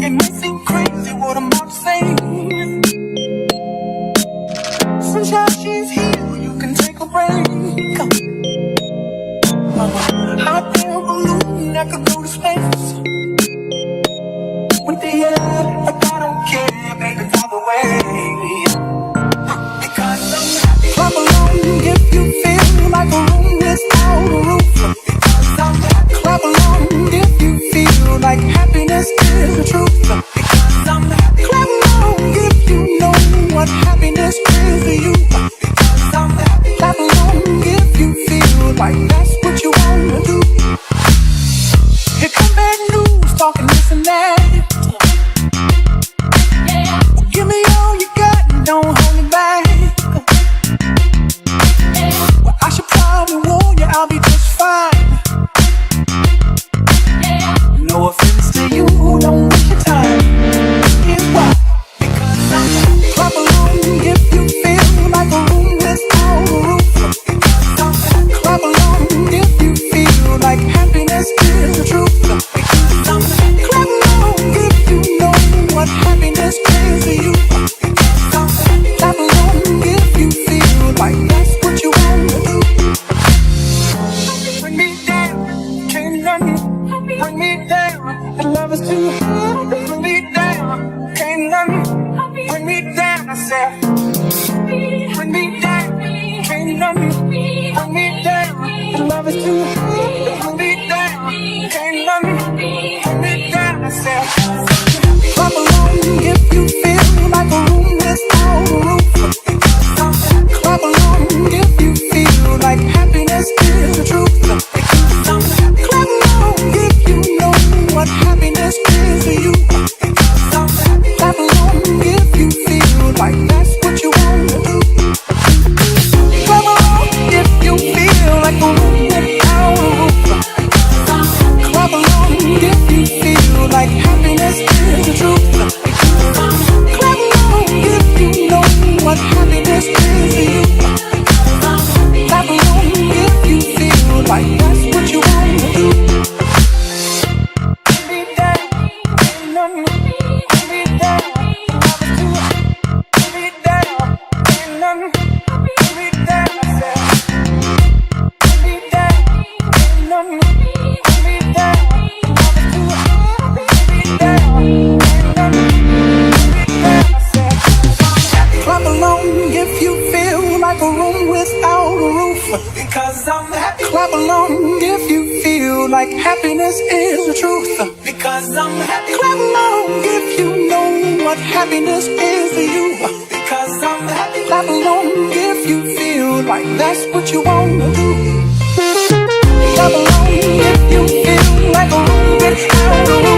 It may seem crazy what I'm about to say. Sunshine, she's here, you can take a break. Hot air balloon that could go to space. With the air, like I don't care, baby, either way. Because I'm happy. Clap along if you feel like a room without a roof. Because I'm happy. Clap along if you feel like happiness is the truth. Because I'm happy. Clap along if you know what happiness is to you. Because I'm happy. Clap along if you feel like that's what you wanna do. Here come bad news, talking this and that. Well, give me all you got and don't hold me back. Well, I should probably warn you, I'll be just fine. No offense to you, don't waste your time. Here's why. Because I'm happy. Clap along if you feel like a room without a roof. Because I'm happy. Clap along if you feel like happiness is the truth. Because I'm happy. Clap along if you know what happiness is to you. Because I'm happy. Clap along if you feel like that's what you wanna do. Bring me down, can't nothing. Bring me down, the love is too hard. Bring me down, can't nothing. Bring me down, I said. Bring me down, can't nothing. Bring me down, the love is too hard. Bring me down, can't nothing. Bring me down, I said. Clap along if you feel like a room without a roof. Clap along if you feel like happiness is the truth. Clap along if you know what happiness is to you. Clap along if you feel like that's what you wanna do. Clap along if you feel like a room without a roof. Clap along if you feel like happiness is the truth. Clap along if you know what happiness is to you. Clap along if you feel like that's what you wanna do. Bring me down, ain't nothing. Bring me down, love is too hot. Bring me down, ain't nothing. Bring me down, I said. Bring me down, ain't nothing. Bring me down, love is too hot. Bring me down, ain't nothing. Bring me down, I said. Clap along if you feel like a room without a roof. Because I'm happy. Clap along if you feel like happiness is the truth. Because I'm happy. Clap along if you know what happiness is to you. Because I'm happy. Clap along if you feel like that's what you wanna do. Clap along if you feel like a room without a roof.